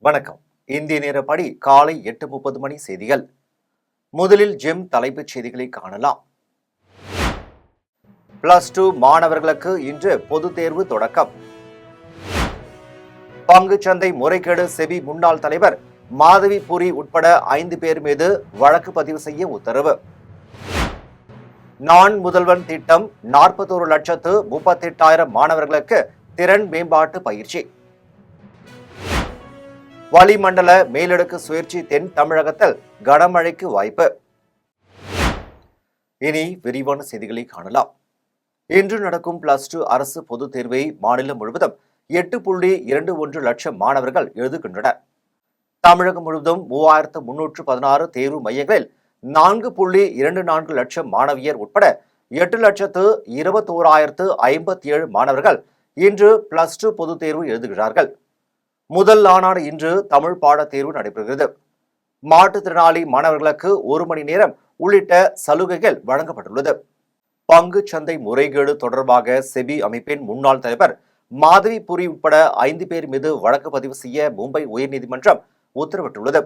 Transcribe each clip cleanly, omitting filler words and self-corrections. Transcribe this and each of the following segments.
வணக்கம். இந்திய நேரப்படி காலை 8:30 மணி செய்திகள். முதலில் ஜெம் தலைப்புச் செய்திகளை காணலாம். +2 மாணவர்களுக்கு இன்று பொதுத் தேர்வு தொடக்கம். பங்குச்சந்தை முறைகேடு செபி முன்னாள் தலைவர் மாதவி புரி உட்பட 5 பேர் மீது வழக்கு பதிவு செய்ய உத்தரவு. நான் முதல்வன் திட்டம் 41,38,000 மாணவர்களுக்கு திறன் மேம்பாட்டு பயிற்சி. வளிமண்டல மேலடுக்கு சுழற்சி தென் தமிழகத்தில் கனமழைக்கு வாய்ப்பு. இனி விரிவான செய்திகளை காணலாம். இன்று நடக்கும் +2 அரசு பொதுத் தேர்வை மாநிலம் முழுவதும் 8.21 லட்சம் மாணவர்கள் எழுதுகின்றனர். தமிழகம் முழுவதும் 3,316 தேர்வு மையங்களில் 4.24 லட்சம் மாணவியர் உட்பட 8,21,057 மாணவர்கள் இன்று +2 பொதுத் தேர்வு எழுதுகிறார்கள். முதல் நாளான இன்று தமிழ் பாடத் தேர்வு நடைபெறுகிறது. மாற்றுத்திறனாளி மாணவர்களுக்கு 1 மணி நேரம் உள்ளிட்ட சலுகைகள் வழங்கப்பட்டுள்ளது. பங்கு சந்தை முறைகேடு தொடர்பாக செபி அமைப்பின் முன்னாள் தலைவர் மாதவி புரி உட்பட 5 பேர் மீது வழக்கு பதிவு செய்ய மும்பை உயர்நீதிமன்றம் உத்தரவிட்டுள்ளது.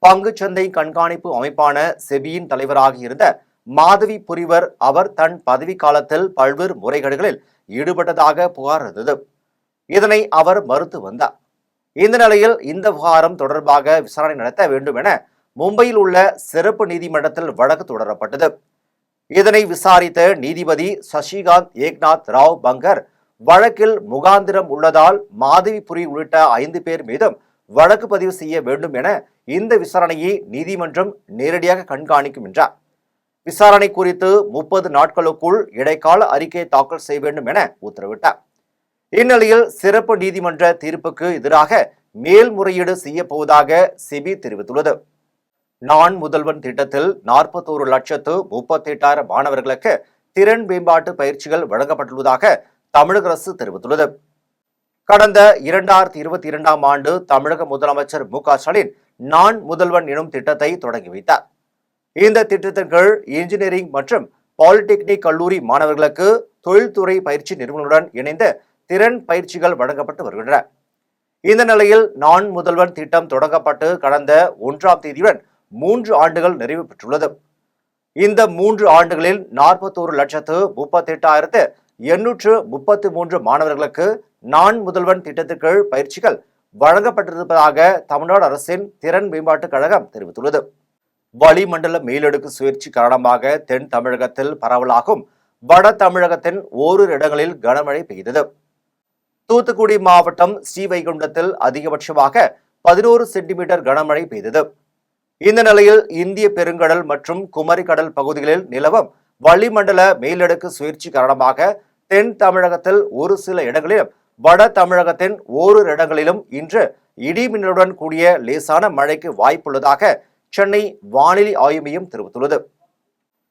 பங்கு சந்தை கண்காணிப்பு அமைப்பான செபியின் தலைவராக இருந்த மாதவி புரிவர் அவர் தன் பதவி காலத்தில் பல்வேறு முறைகேடுகளில் ஈடுபட்டதாக புகார் இருந்தது. இதனை அவர் மறுத்து வந்தார். இந்த நிலையில் இந்த விவகாரம் தொடர்பாக விசாரணை நடத்த வேண்டும் என மும்பையில் உள்ள சிறப்பு நீதிமன்றத்தில் வழக்கு தொடரப்பட்டது. இதனை விசாரித்த நீதிபதி சசிகாந்த் ஏக்நாத் ராவ் பங்கர் வழக்கில் முகாந்திரம் உள்ளதால் மாதவி புரி உள்ளிட்ட 5 பேர் மீதும் வழக்கு பதிவு செய்ய வேண்டும் என இந்த விசாரணையை நீதிமன்றம் நேரடியாக கண்காணிக்கும் என்றார். விசாரணை குறித்து 30 நாட்களுக்குள் இடைக்கால அறிக்கை தாக்கல் செய்ய வேண்டும் என உத்தரவிட்டார். இந்நிலையில் சிறப்பு நீதிமன்ற தீர்ப்புக்கு எதிராக மேல்முறையீடு செய்ய போவதாக செபி தெரிவித்துள்ளது. நான் முதல்வன் திட்டத்தில் 41,38,000 மாணவர்களுக்கு திறன் மேம்பாட்டு பயிற்சிகள் வழங்கப்பட்டுள்ளதாக தமிழக அரசு தெரிவித்துள்ளது. கடந்த 2022ஆம் ஆண்டு தமிழக முதலமைச்சர் மு.க.ஸ்டாலின் நான் முதல்வன் எனும் திட்டத்தை தொடங்கி வைத்தார். இந்த திட்டத்தின் கீழ் இன்ஜினியரிங் மற்றும் பாலிடெக்னிக் கல்லூரி மாணவர்களுக்கு தொழில்துறை பயிற்சி நிறுவனங்களுடன் இணைந்து திறன் பயிற்சிகள் வழங்கப்பட்டு வருகின்றன. இந்த நிலையில் நான் முதல்வன் திட்டம் தொடங்கப்பட்டு கடந்த 1ஆம் தேதியுடன் 3 ஆண்டுகள் நிறைவு பெற்றுள்ளது. இந்த 3 ஆண்டுகளில் 41,38,833 மாணவர்களுக்கு நான் முதல்வன் திட்டத்தின் கீழ் பயிற்சிகள் வழங்கப்பட்டிருப்பதாக தமிழ்நாடு அரசின் திறன் மேம்பாட்டு கழகம் தெரிவித்துள்ளது. வளிமண்டல மேலடுக்கு சுழற்சி காரணமாக தென் தமிழகத்தில் பரவலாகும் வட தமிழகத்தின் ஓரிரு இடங்களில் கனமழை பெய்தது. தூத்துக்குடி மாவட்டம் ஸ்ரீவைகுண்டத்தில் அதிகபட்சமாக 11 சென்டிமீட்டர் கனமழை பெய்தது. இந்த நிலையில் இந்திய பெருங்கடல் மற்றும் குமரி கடல் பகுதிகளில் நிலவும் வளிமண்டல மேலடுக்கு சுழற்சி காரணமாக தென் தமிழகத்தில் ஒரு சில இடங்களிலும் வட தமிழகத்தின் ஓரிரு இடங்களிலும் இன்று இடிமின்னலுடன் கூடிய லேசான மழைக்கு வாய்ப்புள்ளதாக சென்னை வானிலை ஆய்வு மையம் தெரிவித்துள்ளது.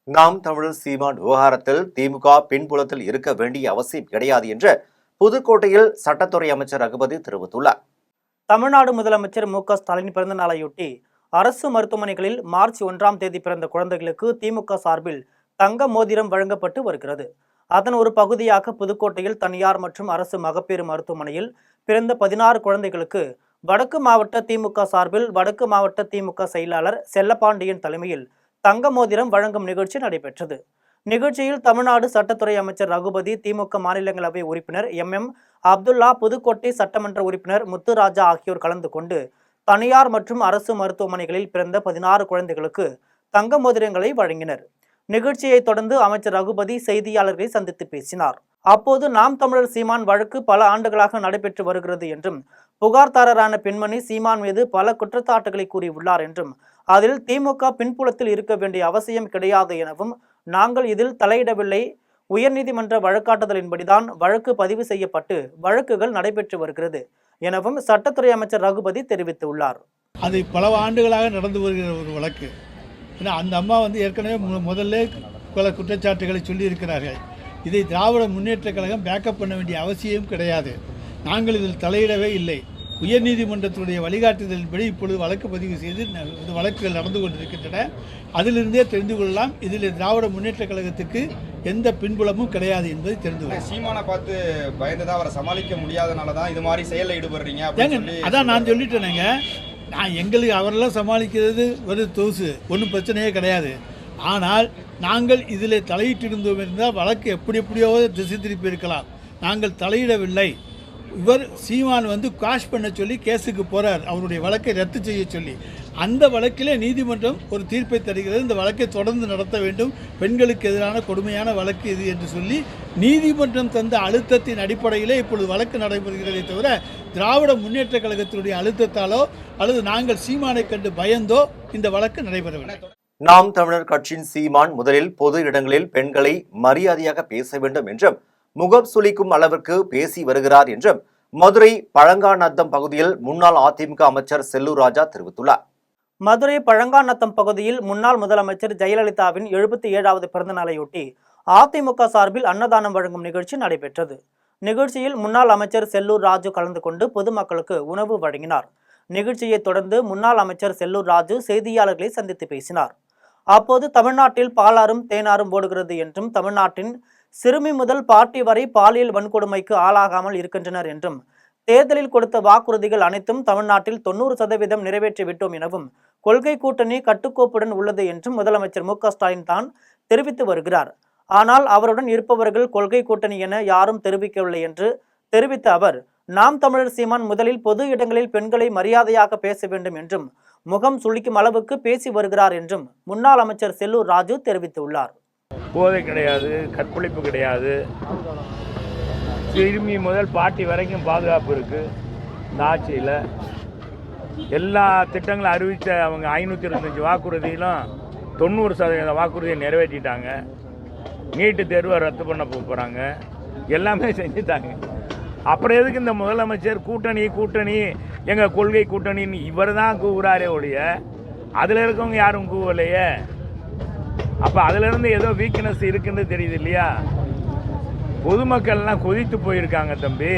நாம் தமிழர் சீமான் விவகாரத்தில் திமுக பின்புலத்தில் இருக்க வேண்டிய அவசியம் கிடையாது என்று புதுக்கோட்டையில் சட்டத்துறை அமைச்சர் ரகுபதி தெரிவித்துள்ளார். தமிழ்நாடு முதலமைச்சர் மு.க.ஸ்டாலின் பிறந்த நாளையொட்டி அரசு மருத்துவமனைகளில் மார்ச் 1ஆம் தேதி பிறந்த குழந்தைகளுக்கு திமுக சார்பில் தங்க மோதிரம் வழங்கப்பட்டு வருகிறது. அதன் ஒரு பகுதியாக புதுக்கோட்டையில் தனியார் மற்றும் அரசு மகப்பேறு மருத்துவமனையில் பிறந்த 16 குழந்தைகளுக்கு வடக்கு மாவட்ட திமுக சார்பில் வடக்கு மாவட்ட திமுக செயலாளர் செல்லப்பாண்டியன் தலைமையில் தங்க மோதிரம் வழங்கும் நிகழ்ச்சி நடைபெற்றது. நிகழ்ச்சியில் தமிழ்நாடு சட்டத்துறை அமைச்சர் ரகுபதி, திமுக மாநிலங்களவை உறுப்பினர் MM அப்துல்லா, புதுக்கோட்டை சட்டமன்ற உறுப்பினர் முத்துராஜா ஆகியோர் கலந்து கொண்டு தனியார் மற்றும் அரசு மருத்துவமனைகளில் பிறந்த 16 குழந்தைகளுக்கு தங்க மோதிரங்களை வழங்கினர். நிகழ்ச்சியை தொடர்ந்து அமைச்சர் ரகுபதி செய்தியாளர்களை சந்தித்து பேசினார். அப்போது நாம் தமிழர் சீமான் வழக்கு பல ஆண்டுகளாக நடைபெற்று வருகிறது என்றும் புகார்தாரரான பெண்மணி சீமான் மீது பல குற்றச்சாட்டுகளை கூறியுள்ளார் என்றும் அதில் திமுக பின்புலத்தில் இருக்க வேண்டிய அவசியம் கிடையாது எனவும் நாங்கள் இதில் தலையிடவில்லை, உயர்நீதிமன்ற வழக்காட்டுதலின்படிதான் வழக்கு பதிவு செய்யப்பட்டு வழக்குகள் நடைபெற்று வருகிறது எனவும் சட்டத்துறை அமைச்சர் ரகுபதி தெரிவித்துள்ளார். அது பல ஆண்டுகளாக நடந்து வருகிற ஒரு வழக்கு. ஏன்னா அந்த அம்மா ஏற்கனவே முதல்ல பல குற்றச்சாட்டுகளை சொல்லியிருக்கிறார்கள். இதை திராவிட முன்னேற்ற கழகம் பேக்கப் பண்ண வேண்டிய அவசியம் கிடையாது. நாங்கள் இதில் தலையிடவே இல்லை. உயர்நீதிமன்றத்துடைய வழிகாட்டுதலின்படி இப்பொழுது வழக்கு பதிவு செய்து இந்த வழக்குகள் நடந்து கொண்டிருக்கின்றன. அதிலிருந்தே தெரிந்து கொள்ளலாம் இதில் திராவிட முன்னேற்றக் கழகத்துக்கு எந்த பின்புலமும் கிடையாது என்பதை தெரிந்து கொள்ளலாம். சீமானை பார்த்து பயந்துதான் அவரை சமாளிக்க முடியாதனால தான் இது மாதிரி செயலில் ஈடுபடுறீங்க அப்படின்னு சொல்லி அதான் நான் சொல்லிட்டேனுங்க. நான் எங்களுக்கு அவரெல்லாம் சமாளிக்கிறது ஒரு தோசு ஒன்றும் பிரச்சனையே கிடையாது. ஆனால் நாங்கள் இதில் தலையிட்டிருந்தோம் இருந்தால் வழக்கு எப்படியோ திசை திருப்பி இருக்கலாம். நாங்கள் தலையிடவில்லை. இவர் சீமான் காஷ் பண்ண சொல்லி கேஸுக்கு போகிறார், அவருடைய வழக்கை ரத்து செய்ய சொல்லி. அந்த வழக்கிலே நீதிமன்றம் ஒரு தீர்ப்பை தருகிறது. இந்த வழக்கை தொடர்ந்து நடத்த வேண்டும், பெண்களுக்கு எதிரான கொடுமையான வழக்கு இது என்று சொல்லி நீதிமன்றம் தந்த அழுத்தத்தின் அடிப்படையிலே இப்பொழுது வழக்கு நடைபெறுகிறதே தவிர திராவிட முன்னேற்ற கழகத்தினுடைய அழுத்தத்தாலோ அல்லது நாங்கள் சீமானை கண்டு பயந்தோ இந்த வழக்கு நடைபெறவில்லை. நாம் தமிழர் கட்சியின் சீமான் முதலில் பொது இடங்களில் பெண்களை மரியாதையாக பேச வேண்டும் என்றும் முகம் சுளிக்கும் அளவிற்கு பேசி வருகிறார் என்றும் மதுரை பழங்காநத்தம் பகுதியில் முன்னாள் அதிமுக அமைச்சர் செல்லூர் ராஜா தெரிவித்துள்ளார். மதுரை பழங்காநத்தம் பகுதியில் முன்னாள் முதலமைச்சர் ஜெயலலிதாவின் 77வது பிறந்த நாளையொட்டி அதிமுக சார்பில் அன்னதானம் வழங்கும் நிகழ்ச்சி நடைபெற்றது. நிகழ்ச்சியில் முன்னாள் அமைச்சர் செல்லூர் ராஜு கலந்து கொண்டு பொதுமக்களுக்கு உணவு வழங்கினார். நிகழ்ச்சியை தொடர்ந்து முன்னாள் அமைச்சர் செல்லூர் ராஜு செய்தியாளர்களை சந்தித்து பேசினார். அப்போது தமிழ்நாட்டில் பாலாறும் தேனாரும் ஓடுகிறது என்றும் தமிழ்நாட்டின் சிறுமி முதல் பாட்டி வரை பாலியல் வன்கொடுமைக்கு ஆளாகாமல் இருக்கின்றனர் என்றும் தேர்தலில் கொடுத்த வாக்குறுதிகள் அனைத்தும் தமிழ்நாட்டில் 90% நிறைவேற்றிவிட்டோம் எனவும் கொள்கை கூட்டணி கட்டுக்கோப்புடன் உள்ளது என்றும் முதலமைச்சர் மு.க.ஸ்டாலின் தான் தெரிவித்து வருகிறார். ஆனால் அவருடன் இருப்பவர்கள் கொள்கை கூட்டணி என யாரும் தெரிவிக்கவில்லை என்று தெரிவித்த அவர், நாம் தமிழர் சீமான் முதலில் பொது இடங்களில் பெண்களை மரியாதையாக பேச வேண்டும் என்றும் முகம் சுளிக்கும் அளவுக்கு பேசி வருகிறார் என்றும் முன்னாள் அமைச்சர் செல்லூர் ராஜு தெரிவித்துள்ளார். போதை கிடையாது, கற்பழிப்பு கிடையாது, சிறுமி முதல் பாட்டி வரைக்கும் பாதுகாப்பு இருக்குது. இந்த ஆட்சியில் எல்லா திட்டங்களும் அறிவித்த அவங்க 525 வாக்குறுதியிலும் 90% வாக்குறுதியை நிறைவேற்றிட்டாங்க. நீட்டு தேர்வை ரத்து பண்ண போகிறாங்க, எல்லாமே செஞ்சுட்டாங்க. அப்புறம் எதுக்கு இந்த முதலமைச்சர் கூட்டணி எங்கள் கொள்கை கூட்டணின்னு இவர் தான் கூவுறாரே ஒழிய அதில் இருக்கவங்க யாரும் கூவலையே. அப்போ அதிலிருந்து ஏதோ வீக்னஸ் இருக்குன்னு தெரியுது இல்லையா? பொதுமக்கள்லாம் கொதித்து போயிருக்காங்க தம்பி.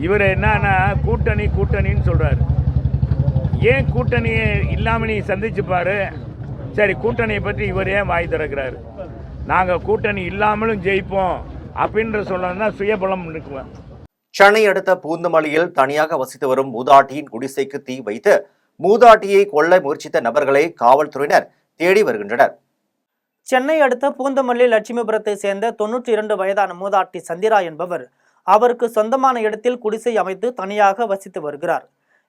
இவர் என்னன்னா கூட்டணின்னு சொல்கிறார். ஏன் கூட்டணியை இல்லாமல் நீ சந்திச்சு பாரு. சரி, கூட்டணியை பற்றி இவர் ஏன் வாய் திறக்கிறாரு? நாங்கள் கூட்டணி இல்லாமலும் ஜெயிப்போம் அப்படின்ற சொல்லணும்னா சுயபலம் இருக்குவேன். சென்னை அடுத்த பூந்தமல்லியில் தனியாக வசித்து வரும் மூதாட்டியின் குடிசைக்கு தீ வைத்து மூதாட்டியை கொல்ல முயற்சித்த நபர்களை காவல்துறையினர் தேடி வருகின்றனர். சென்னை அடுத்த பூந்தமல்லி லட்சுமிபுரத்தை சேர்ந்த 92 வயதான மூதாட்டி சந்திரா என்பவர் அவருக்கு சொந்தமான இடத்தில் குடிசை அமைத்து தனியாக வசித்து வருகிறார்.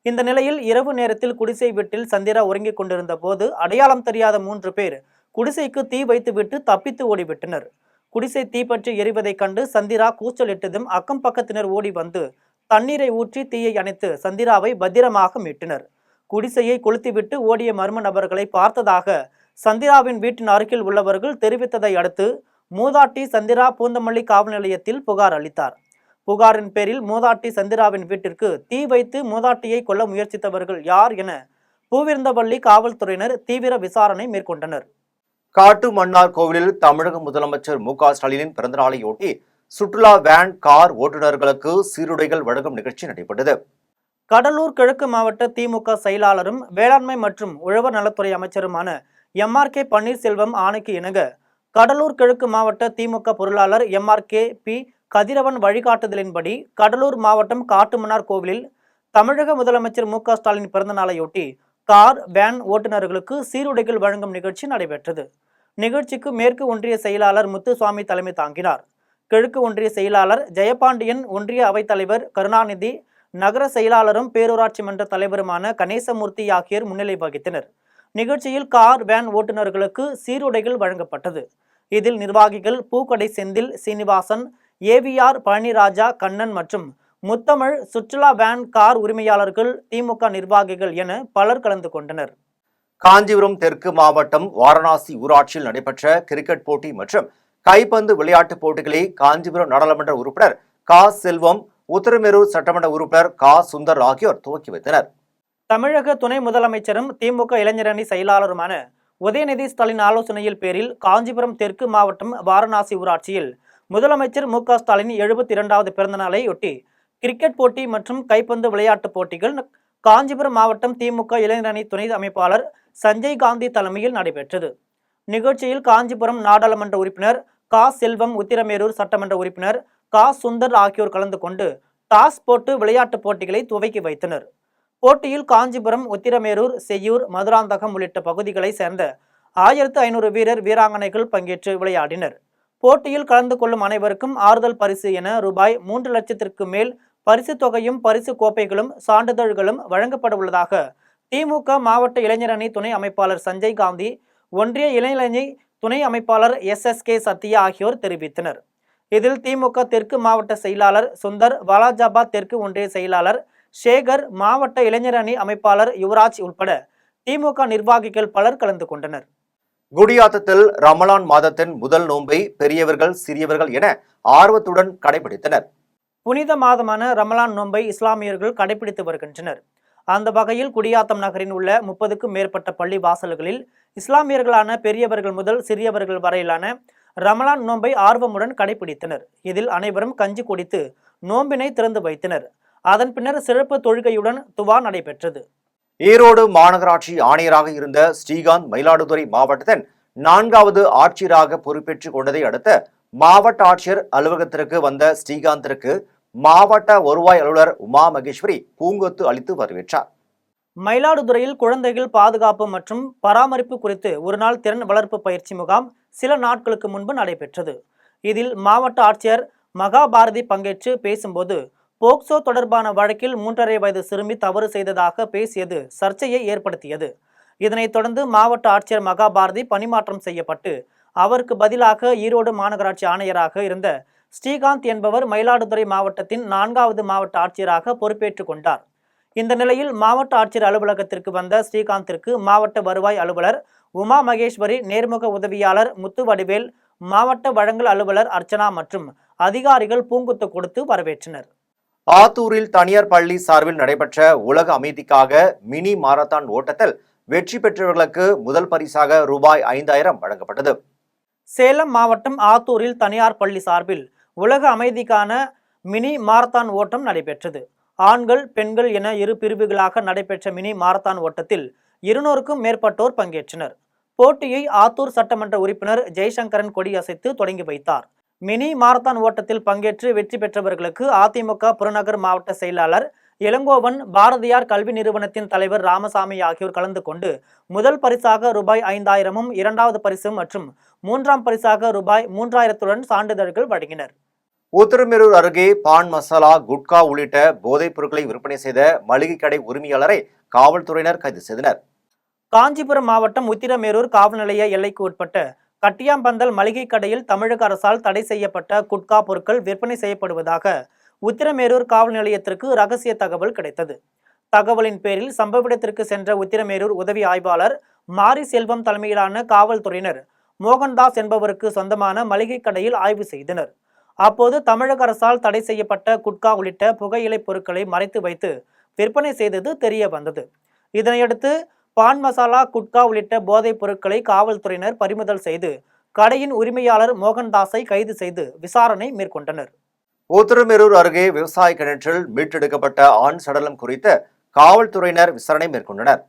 இந்த நிலையில் இரவு நேரத்தில் குடிசை வீட்டில் சந்திரா உறங்கிக் கொண்டிருந்த போது அடையாளம் தெரியாத 3 பேர் குடிசைக்கு தீ வைத்துவிட்டு தப்பித்து ஓடிவிட்டனர். குடிசை தீப்பற்றி எரிவதைக் கண்டு சந்திரா கூச்சலிட்டதும் அக்கம் பக்கத்தினர் ஓடி வந்து தண்ணீரை ஊற்றி தீயை அணைத்து சந்திராவை பத்திரமாக மீட்டனர். குடிசையை கொளுத்திவிட்டு ஓடிய மர்ம நபர்களை பார்த்ததாக சந்திராவின் வீட்டின் அருகில் உள்ளவர்கள் தெரிவித்ததை அடுத்து மூதாட்டி சந்திரா பூந்தமல்லி காவல் நிலையத்தில் புகார் அளித்தார். புகாரின் பேரில் மூதாட்டி சந்திராவின் வீட்டிற்கு தீ வைத்து மூதாட்டியை கொல்ல முயற்சித்தவர்கள் யார் என பூவிருந்தவள்ளி காவல்துறையினர் தீவிர விசாரணை மேற்கொண்டனர். காட்டுமன்னார் கோவிலில் தமிழக முதலமைச்சர் மு.க.ஸ்டாலினின் பிறந்தநாளையொட்டி சுற்றுலா வேன் கார் ஓட்டுநர்களுக்கு சீருடைகள் வழங்கும் நிகழ்ச்சி நடைபெற்றது. கடலூர் கிழக்கு மாவட்ட திமுக செயலாளரும் வேளாண்மை மற்றும் உழவர் நலத்துறை அமைச்சருமான எம்.ஆர்.கே. பன்னீர்செல்வம் ஆணைக்கு இணங்க கடலூர் கிழக்கு மாவட்ட திமுக பொருளாளர் எம்.ஆர்.கே. பி. கதிரவன் வழிகாட்டுதலின்படி கடலூர் மாவட்டம் காட்டுமன்னார் கோவிலில் தமிழக முதலமைச்சர் மு.க.ஸ்டாலின் பிறந்த நாளையொட்டி கார் வேன் ஓட்டுநர்களுக்கு சீருடைகள் வழங்கும் நிகழ்ச்சி நடைபெற்றது. நிகழ்ச்சிக்கு மேற்கு ஒன்றிய செயலாளர் முத்துசுவாமி தலைமை தாங்கினார். கிழக்கு ஒன்றிய செயலாளர் ஜெயபாண்டியன், ஒன்றிய அவைத்தலைவர் கருணாநிதி, நகர செயலாளரும் பேரூராட்சி மன்ற தலைவருமான கணேசமூர்த்தி ஆகியோர் முன்னிலை வகித்தனர். நிகழ்ச்சியில் கார் வேன் ஓட்டுநர்களுக்கு சீருடைகள் வழங்கப்பட்டது. இதில் நிர்வாகிகள் பூக்கடை செந்தில், சீனிவாசன், ஏவிஆர், பழனிராஜா, கண்ணன் மற்றும் முத்தமிழ், சுற்றுலா வேன் கார் உரிமையாளர்கள், திமுக நிர்வாகிகள் என பலர் கலந்து கொண்டனர். காஞ்சிபுரம் தெற்கு மாவட்டம் வாரணாசி ஊராட்சியில் நடைபெற்ற கிரிக்கெட் போட்டி மற்றும் கைப்பந்து விளையாட்டுப் போட்டிகளை காஞ்சிபுரம் நாடாளுமன்ற உறுப்பினர் கா. செல்வம், உத்தரமேரூர் சட்டமன்ற உறுப்பினர் கா. சுந்தர் ஆகியோர் துவக்கி வைத்தனர். தமிழக துணை முதலமைச்சரும் திமுக இளைஞரணி செயலாளருமான உதயநிதி ஸ்டாலின் ஆலோசனையில் பேரில் காஞ்சிபுரம் தெற்கு மாவட்டம் வாரணாசி ஊராட்சியில் முதலமைச்சர் மு.க.ஸ்டாலின் 72வது பிறந்த நாளையொட்டி கிரிக்கெட் போட்டி மற்றும் கைப்பந்து விளையாட்டுப் போட்டிகள் காஞ்சிபுரம் மாவட்டம் திமுக இளைஞர் அணி துணை அமைப்பாளர் சஞ்சய் காந்தி தலைமையில் நடைபெற்றது. நிகழ்ச்சியில் காஞ்சிபுரம் நாடாளுமன்ற உறுப்பினர் கா செல்வம், உத்திரமேரூர் சட்டமன்ற உறுப்பினர் கா சுந்தர் ஆகியோர் கலந்து கொண்டு டாஸ் போட்டு விளையாட்டுப் போட்டிகளை துவக்கி வைத்தனர். போட்டியில் காஞ்சிபுரம், உத்திரமேரூர், செய்யூர், மதுராந்தகம் உள்ளிட்ட பகுதிகளை சேர்ந்த 1500 வீரர் வீராங்கனைகள் பங்கேற்று விளையாடினர். போட்டியில் கலந்து கொள்ளும் அனைவருக்கும் ஆறுதல் பரிசு என ரூபாய் 3 லட்சத்திற்கு மேல் பரிசு தொகையும் பரிசு கோப்பைகளும் சான்றிதழ்களும் வழங்கப்பட உள்ளதாக திமுக மாவட்ட இளைஞர் அணி துணை அமைப்பாளர் சஞ்சய் காந்தி, ஒன்றிய இளைஞர் அணி துணை அமைப்பாளர் SSK சத்யா ஆகியோர் தெரிவித்தனர். இதில் திமுக தெற்கு மாவட்ட செயலாளர் சுந்தர், வாலாஜாபாத் தெற்கு ஒன்றிய செயலாளர் சேகர், மாவட்ட இளைஞர் அணி அமைப்பாளர் யுவராஜ் உட்பட திமுக நிர்வாகிகள் பலர் கலந்து கொண்டனர். குடியாத்தத்தில் ரமலான் மாதத்தின் முதல் நோன்பை பெரியவர்கள், சிறியவர்கள் என ஆர்வத்துடன் கடைபிடித்தனர். புனித மாதமான ரமலான் நோன்பை இஸ்லாமியர்கள் கடைபிடித்து வருகின்றனர். அந்த வகையில் குடியாத்தம் நகரின் உள்ள 30க்கும் மேற்பட்ட பள்ளி வாசல்களில் இஸ்லாமியர்களான பெரியவர்கள் முதல் சிறியவர்கள் வரையிலான ரமலான் நோன்பை ஆர்வமுடன் கடைபிடித்தனர். இதில் அனைவரும் கஞ்சி குடித்து நோம்பினை திறந்து வைத்தனர். அதன் பின்னர் சிறப்பு தொழுகையுடன் துவா நடைபெற்றது. ஈரோடு மாநகராட்சி ஆணையராக இருந்த ஸ்ரீகாந்த் மயிலாடுதுறை மாவட்டத்தின் 4வது ஆட்சியராக பொறுப்பேற்றுக் கொண்டதை அடுத்து மாவட்ட ஆட்சியர் அலுவலகத்திற்கு வந்த ஸ்ரீகாந்திற்கு மாவட்ட வருவாய் அலுவலர் உமா மகேஸ்வரி பூங்கொத்து அளித்து வரவேற்றார். மயிலாடுதுறையில் குழந்தைகள் பாதுகாப்பு மற்றும் பராமரிப்பு குறித்து ஒருநாள் திறன் வளர்ப்பு பயிற்சி முகாம் சில நாட்களுக்கு முன்பு நடைபெற்றது. இதில் மாவட்ட ஆட்சியர் மகாபாரதி பங்கேற்று பேசும்போது போக்சோ தொடர்பான வழக்கில் 3½ வயது சிறுமி தவறு செய்ததாக பேசியது சர்ச்சையை ஏற்படுத்தியது. இதனைத் தொடர்ந்து மாவட்ட ஆட்சியர் மகாபாரதி பணிமாற்றம் செய்யப்பட்டு அவருக்கு பதிலாக ஈரோடு மாநகராட்சி ஆணையராக இருந்த ஸ்ரீகாந்த் என்பவர் மயிலாடுதுறை மாவட்டத்தின் 4வது மாவட்ட ஆட்சியராக பொறுப்பேற்றுக் கொண்டார். இந்த நிலையில் மாவட்ட ஆட்சியர் அலுவலகத்திற்கு வந்த ஸ்ரீகாந்திற்கு மாவட்ட வருவாய் அலுவலர் உமா மகேஸ்வரி, நேர்முக உதவியாளர் முத்துவடிவேல், மாவட்ட வழங்கல் அலுவலர் அர்ச்சனா மற்றும் அதிகாரிகள் பூங்குத்து கொடுத்து வரவேற்றனர். ஆத்தூரில் தனியார் பள்ளி சார்பில் நடைபெற்ற உலக அமைதிக்காக மினி மாரத்தான் ஓட்டத்தில் வெற்றி பெற்றவர்களுக்கு முதல் பரிசாக ரூபாய் 5000 வழங்கப்பட்டது. சேலம் மாவட்டம் ஆத்தூரில் தனியார் பள்ளி சார்பில் உலக அமைதிக்கான மினி மாரத்தான் ஓட்டம் நடைபெற்றது. ஆண்கள், பெண்கள் என இரு பிரிவுகளாக நடைபெற்ற மினி மாரத்தான் ஓட்டத்தில் 200க்கும் மேற்பட்டோர் பங்கேற்றனர். போட்டியை ஆத்தூர் சட்டமன்ற உறுப்பினர் ஜெய்சங்கரன் கொடியசைத்து தொடங்கி வைத்தார். மினி மாரத்தான் ஓட்டத்தில் பங்கேற்று வெற்றி பெற்றவர்களுக்கு அதிமுக புறநகர் மாவட்ட செயலாளர் இளங்கோவன், பாரதியார் கல்வி நிறுவனத்தின் தலைவர் ராமசாமி ஆகியோர் கலந்து கொண்டு முதல் பரிசாக ரூபாய் 5000ம், 2வது பரிசு மற்றும் 3ஆம் பரிசாக ரூபாய் 3000த்துடன் சான்றிதழ்கள் வழங்கினர். உத்திரமேரூர் அருகே பான் மசாலா, குட்கா உள்ளிட்ட போதைப் பொருட்களை விற்பனை செய்த மளிகை கடை உரிமையாளரை காவல்துறையினர் கைது செய்தனர். காஞ்சிபுரம் மாவட்டம் உத்திரமேரூர் காவல் நிலைய எல்லைக்கு உட்பட்ட கட்டியாம்பந்தல் மளிகை கடையில் தமிழக அரசால் தடை செய்யப்பட்ட குட்கா பொருட்கள் விற்பனை செய்யப்படுவதாக உத்திரமேரூர் காவல் நிலையத்திற்கு ரகசிய தகவல் கிடைத்தது. தகவலின் பேரில் சம்பவ இடத்திற்கு சென்ற உத்திரமேரூர் உதவி ஆய்வாளர் மாரி செல்வம் தலைமையிலான காவல்துறையினர் மோகன்தாஸ் என்பவருக்கு சொந்தமான மளிகை கடையில் ஆய்வு செய்தனர். அப்போது தமிழக அரசால் தடை செய்யப்பட்ட குட்கா உள்ளிட்ட புகையிலை பொருட்களை மறைத்து வைத்து விற்பனை செய்தது தெரிய வந்தது. இதனையடுத்து பான் மசாலா, குட்கா உள்ளிட்ட போதைப் பொருட்களை காவல்துறையினர் பறிமுதல் செய்து கடையின் உரிமையாளர் மோகன்தாஸை கைது செய்து விசாரணை மேற்கொண்டனர். உத்திரமேரூர் அருகே விவசாய கிணற்றில் மீட்டெடுக்கப்பட்ட ஆண் சடலம் குறித்து காவல்துறையினர் விசாரணை மேற்கொண்டனர்.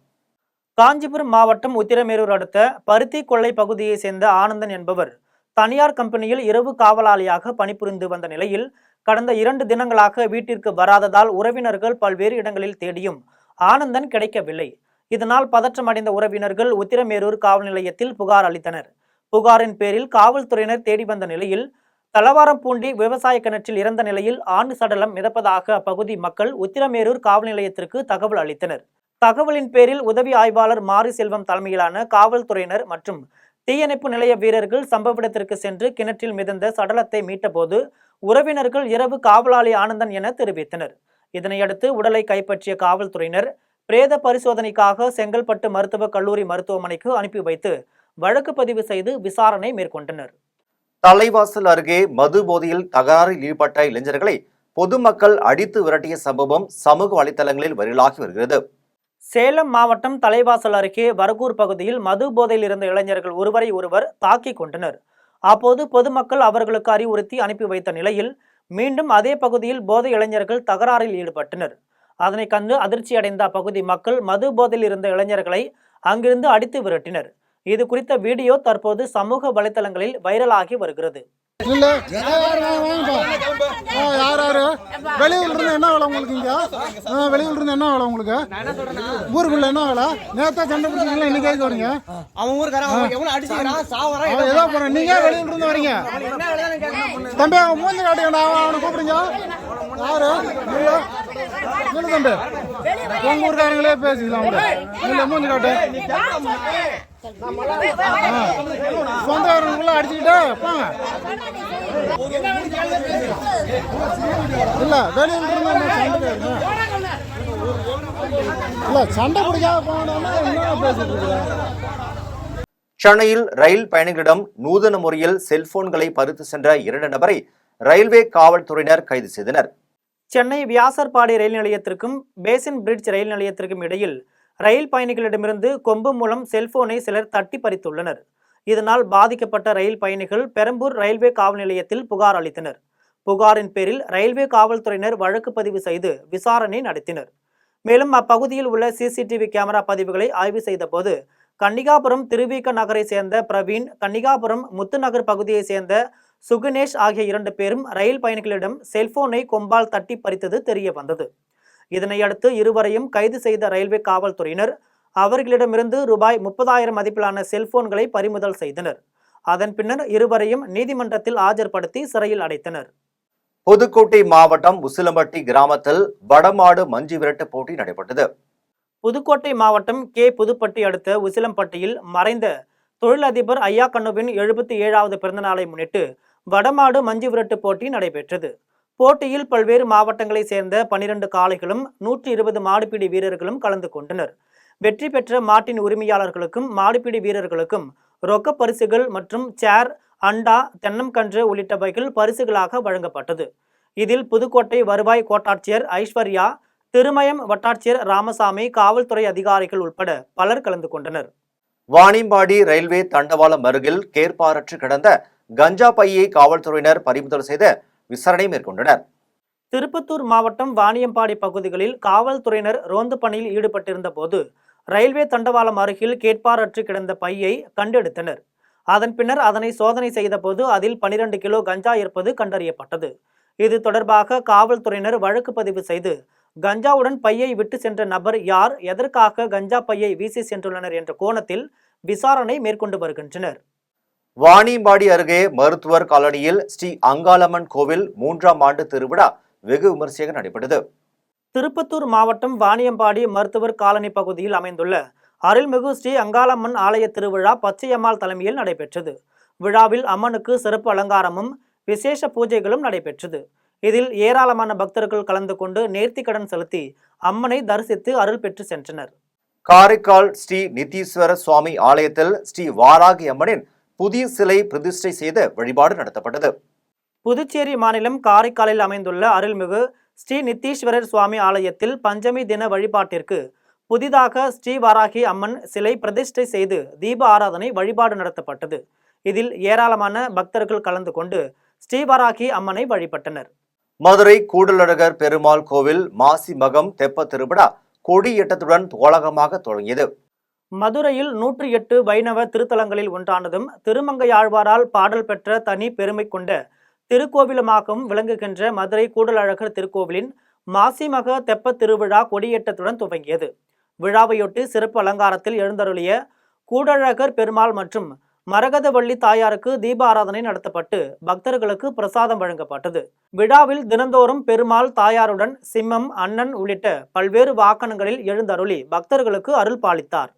காஞ்சிபுரம் மாவட்டம் உத்திரமேரூர் அடுத்த பருத்தி கொள்ளை பகுதியை சேர்ந்த ஆனந்தன் என்பவர் தனியார் கம்பெனியில் இரவு காவலாளியாக பணிபுரிந்து வந்த நிலையில் கடந்த 2 தினங்களாக வீட்டிற்கு வராததால் உறவினர்கள் பல்வேறு இடங்களில் தேடியும் ஆனந்தன் கிடைக்கவில்லை. இதனால் பதற்றமடைந்த உறவினர்கள் உத்திரமேரூர் காவல் நிலையத்தில் புகார் அளித்தனர். புகாரின் பேரில் காவல்துறையினர் தேடி வந்த நிலையில் தலவாரம்பூண்டி விவசாய கிணற்றில் இறந்த நிலையில் ஆண் சடலம் மிதப்பதாக அப்பகுதி மக்கள் உத்திரமேரூர் காவல் நிலையத்திற்கு தகவல் அளித்தனர். தகவலின் பேரில் உதவி ஆய்வாளர் மாரி செல்வம் தலைமையிலான காவல்துறையினர் மற்றும் தீயணைப்பு நிலைய வீரர்கள் சம்பவ இடத்திற்கு சென்று கிணற்றில் மிதந்த சடலத்தை மீட்டபோது உறவினர்கள் இரவு காவலாளி ஆனந்தன் என தெரிவித்தனர். இதனையடுத்து உடலை கைப்பற்றிய காவல்துறையினர் பிரேத பரிசோதனைக்காக செங்கல்பட்டு மருத்துவக் கல்லூரி மருத்துவமனைக்கு அனுப்பி வைத்து வழக்கு பதிவு செய்து விசாரணை மேற்கொண்டனர். தலைவாசல் அருகே மது போதையில் தகராறில் ஈடுபட்ட இளைஞர்களை பொதுமக்கள் அடித்து விரட்டிய சம்பவம் சமூக வலைதளங்களில் வைரலாகி வருகிறது. சேலம் மாவட்டம் தலைவாசல் அருகே வரகூர் பகுதியில் மது போதையில் இருந்த இளைஞர்கள் ஒருவரை ஒருவர் தாக்கிக் கொண்டனர். அப்போது பொதுமக்கள் அவர்களுக்கு அறிவுறுத்தி அனுப்பி வைத்த நிலையில் மீண்டும் அதே பகுதியில் போதை இளைஞர்கள் தகராறில் ஈடுபட்டனர். அதனை கண்டு அதிர்ச்சியடைந்த அப்பகுதி மக்கள் மது போதையில் இருந்த இளைஞர்களை அங்கிருந்து அடித்து விரட்டினர். இது குறித்த வீடியோ தற்போது சமூக வலைதளங்களில் வைரலாகி வருகிறது. வெளியூர்ல இருந்து என்ன வேலை உங்களுக்கு? இங்க வெளியூர்ல இருந்து என்ன வேலை உங்களுக்கு? ஊருக்குள்ள என்ன வேலை? நேத்தா சண்டை பிடிச்சீங்களா? இன்னைக்கு கேட்க வரீங்க? ஏதோ போறேன். நீங்க வெளியூர்ல இருந்து வரீங்க தம்பி, அவன் மூஞ்சி காட்டுங்க. அவனை கூப்பிடுங்க. யாரு தம்பி? உங்க ஊருக்காரங்களே பேசிக்கலாம். இல்ல மூஞ்சி காட்டு. சொந்தக்காரங்களுக்குள்ள அடிச்சுக்கிட்டு போங்க. இல்ல வெளியூர்ல இருந்து இல்ல சண்டை பிடிக்காம போனோம்னா என்ன பேசிட்டு இருக்க? சென்னையில் ரயில் பயணிகளிடம் நூதன முறையில் செல்போன்களை பறித்து சென்ற 2 நபரை ரயில்வே காவல்துறையினர் கைது செய்தனர். சென்னை வியாசர்பாடி ரயில் நிலையத்திற்கும் பேசின் பிரிட்ஜ் ரயில் நிலையத்திற்கும் இடையில் ரயில் பயணிகளிடமிருந்து கொம்பு மூலம் செல்போனை சிலர் தட்டி பறித்துள்ளனர். இதனால் பாதிக்கப்பட்ட ரயில் பயணிகள் பெரம்பூர் ரயில்வே காவல் நிலையத்தில் புகார் அளித்தனர். புகாரின் பேரில் ரயில்வே காவல்துறையினர் வழக்கு பதிவு செய்து விசாரணை நடத்தினர். மேலும் அப்பகுதியில் உள்ள சிசிடிவி கேமரா பதிவுகளை ஆய்வு செய்த போது கன்னிகாபுரம் திருவிக நகரை சேர்ந்த பிரவீன், கன்னிகாபுரம் முத்துநகர் பகுதியை சேர்ந்த சுகுனேஷ் ஆகிய 2 பேரும் ரயில் பயணிகளிடம் செல்போனை கொம்பால் தட்டி பறித்தது தெரிய வந்தது. இதனையடுத்து இருவரையும் கைது செய்த ரயில்வே காவல்துறையினர் அவர்களிடமிருந்து ரூபாய் 30,000 மதிப்பிலான செல்போன்களை பறிமுதல் செய்தனர். அதன் பின்னர் இருவரையும் நீதிமன்றத்தில் ஆஜர்படுத்தி சிறையில் அடைத்தனர். புதுக்கோட்டை மாவட்டம் உசிலம்பட்டி கிராமத்தில் வடமாடு மஞ்சு விரட்டு போட்டி நடைபெற்றது. புதுக்கோட்டை மாவட்டம் புதுப்பட்டி அடுத்த உசிலம்பட்டியில் மறைந்த தொழிலதிபர் ஐயாக்கண்ணுவின் 77வது பிறந்தநாளை முன்னிட்டு வடமாடு மஞ்சு விரட்டு போட்டி நடைபெற்றது. போட்டியில் பல்வேறு மாவட்டங்களை சேர்ந்த 12 காளைகளும் 120 மாடுபிடி வீரர்களும் கலந்து கொண்டனர். வெற்றி பெற்ற மாட்டின் உரிமையாளர்களுக்கும் மாடுபிடி வீரர்களுக்கும் ரொக்க பரிசுகள் மற்றும் சேர், அண்டா, தென்னம்கன்று உள்ளிட்டவைகள் பரிசுகளாக வழங்கப்பட்டது. இதில் புதுக்கோட்டை வருவாய் கோட்டாட்சியர் ஐஸ்வர்யா, திருமயம் வட்டாட்சியர் ராமசாமி, காவல்துறை அதிகாரிகள் உட்பட பலர் கலந்து கொண்டனர். வாணியம்பாடி ரயில்வே தண்டவாளம் அருகில் கேற்பாரற்று கிடந்த கஞ்சா பையை காவல்துறையினர் பறிமுதல் செய்த விசாரணை மேற்கொண்டனர். திருப்பத்தூர் மாவட்டம் வாணியம்பாடி பகுதிகளில் காவல்துறையினர் ரோந்து பணியில் ஈடுபட்டிருந்த போது ரயில்வே தண்டவாளம் அருகில் கேட்பாரற்று கிடந்த பையை கண்டெடுத்தனர். அதன் பின்னர் அதனை சோதனை செய்த போது அதில் 12 கிலோ கஞ்சா இருப்பது கண்டறியப்பட்டது. இது தொடர்பாக காவல்துறையினர் வழக்கு பதிவு செய்து கஞ்சாவுடன் பையை விட்டு சென்ற நபர் யார், எதற்காக கஞ்சா பையை வீசி சென்றுள்ளனர் என்ற கோணத்தில் விசாரணை மேற்கொண்டு வருகின்றனர். வாணியம்பாடி அருகே மருத்துவர் காலனியில் ஸ்ரீ அங்காளம்மன் கோவில் 3ஆம் ஆண்டு திருவிழா வெகு விமரிசையாக நடைபெற்றது. திருப்பத்தூர் மாவட்டம் வாணியம்பாடி மருத்துவர் காலனி பகுதியில் அமைந்துள்ள அருள்மிகு ஸ்ரீ அங்காளம்மன் ஆலய திருவிழா பச்சையம்மாள் தலைமையில் நடைபெற்றது. விழாவில் அம்மனுக்கு சிறப்பு அலங்காரமும் விசேஷ பூஜைகளும் நடைபெற்றது. இதில் ஏராளமான பக்தர்கள் கலந்து கொண்டு நேர்த்திக்கடன் செலுத்தி அம்மனை தரிசித்து அருள் பெற்று சென்றனர். காரைக்கால் ஸ்ரீ நித்தீஸ்வர சுவாமி ஆலயத்தில் ஸ்ரீ வாராகி அம்மனின் புதிய சிலை பிரதிஷ்டை செய்த வழிபாடு நடத்தப்பட்டது. புதுச்சேரி மாநிலம் காரைக்காலில் அமைந்துள்ள அருள்மிகு ஸ்ரீ நித்தீஸ்வரர் சுவாமி ஆலயத்தில் பஞ்சமி தின வழிபாட்டிற்கு புதிதாக ஸ்ரீ வாராகி அம்மன் சிலை பிரதிஷ்டை செய்து தீப ஆராதனை வழிபாடு நடத்தப்பட்டது. இதில் ஏராளமான பக்தர்கள் கலந்து கொண்டு ஸ்ரீவாராகி அம்மனை வழிபட்டனர். மதுரை கூடலழகர் பெருமாள் கோவில் மாசி மகம் தெப்ப திருவிழா கொடியேற்றத்துடன் கோலாகலமாக தொடங்கியது. மதுரையில் 108 வைணவ திருத்தலங்களில் ஒன்றானதும் திருமங்கையாழ்வாரால் பாடல் பெற்ற தனி பெருமை கொண்ட திருக்கோவிலுமாகவும் விளங்குகின்ற மதுரை கூடலழகர் திருக்கோவிலின் மாசிமக தெப்ப திருவிழா கொடியேற்றத்துடன் துவங்கியது. விழாவையொட்டி சிறப்பு அலங்காரத்தில் எழுந்தருளிய கூடழகர் பெருமாள் மற்றும் மரகதவள்ளி தாயாருக்கு தீப ஆராதனை நடத்தப்பட்டு பக்தர்களுக்கு பிரசாதம் வழங்கப்பட்டது. விழாவில் தினந்தோறும் பெருமாள் தாயாருடன் சிம்மம், அண்ணன் உள்ளிட்ட பல்வேறு வாகனங்களில் எழுந்தருளி பக்தர்களுக்கு அருள் பாலித்தார்.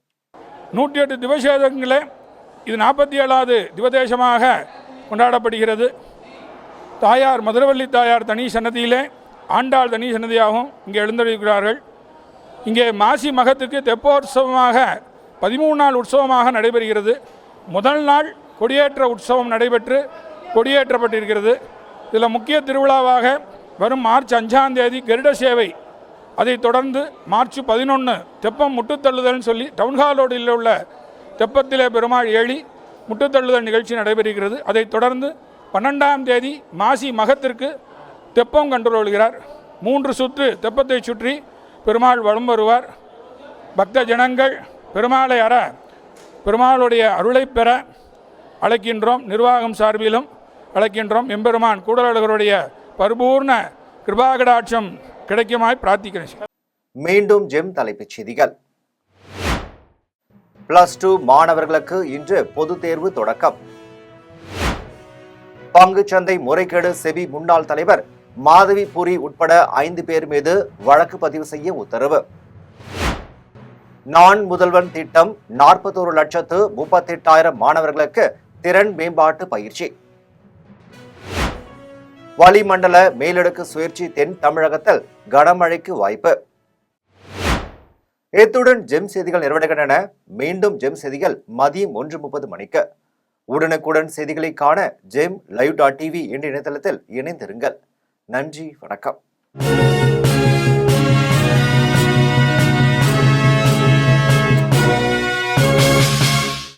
108 திவசேதங்களே இது 47வது திவதேசமாக கொண்டாடப்படுகிறது. தாயார் மதுரவள்ளி தாயார் தனி சன்னதியிலே, ஆண்டாள் தனி சன்னதியாகவும் இங்கே எழுந்தருளிக்கிறார்கள். இங்கே மாசி மகத்துக்கு தெப்போற்சவமாக 13 நாள் உற்சவமாக நடைபெறுகிறது. முதல் நாள் கொடியேற்ற உற்சவம் நடைபெற்று கொடியேற்றப்பட்டிருக்கிறது. இதில் முக்கிய திருவிழாவாக வரும் மார்ச் 5ஆம் தேதி கருட சேவை, அதைத் தொடர்ந்து மார்ச் 11 தெப்பம் முட்டுத்தள்ளுதல்னு சொல்லி டவுன்ஹாலோடில் உள்ள தெப்பத்திலே பெருமாள் ஏழி முட்டுத்தள்ளுதல் நிகழ்ச்சி நடைபெறுகிறது. அதைத் தொடர்ந்து 12ஆம் தேதி மாசி மகத்திற்கு தெப்பம் கண்டுகொள்கிறார். 3 சுற்று தெப்பத்தை சுற்றி பெருமாள் வலம் வருவார். பக்த ஜனங்கள் பெருமாளை பெருமாளுடைய அருளை பெற அழைக்கின்றோம். நிர்வாகம் சார்பிலும் அழைக்கின்றோம். எம்பெருமான் கூடலழகருடைய பரிபூர்ண கிருபாகடாட்சம் கிடைக்குமாய் பிரார்த்திக்கிறேன். மீண்டும் ஜெம் தலைப்புச் செய்திகள். +2 மாணவர்களுக்கு இன்று பொதுத் தேர்வு தொடக்கம். பங்குச்சந்தை முறைகேடு செபி முன்னாள் தலைவர் மாதவி புரி உட்பட 5 பேர் மீது வழக்கு பதிவு செய்ய உத்தரவு. நான் முதல்வன் திட்டம் 41,38,000 மாணவர்களுக்கு திறன் மேம்பாட்டு பயிற்சி. வளிமண்டல மேலடுக்கு சுழற்சி தென் தமிழகத்தில் கனமழைக்கு வாய்ப்பு. இத்துடன் ஜெம் செய்திகள் நிறைவடைகின்றன. மீண்டும் ஜெம் செய்திகள் மதியம் 1:30 மணிக்கு. உடனுக்குடன் செய்திகளை காண ஜெம் live.tv என்ற இணையதளத்தில் இணைந்திருங்கள். நன்றி, வணக்கம்.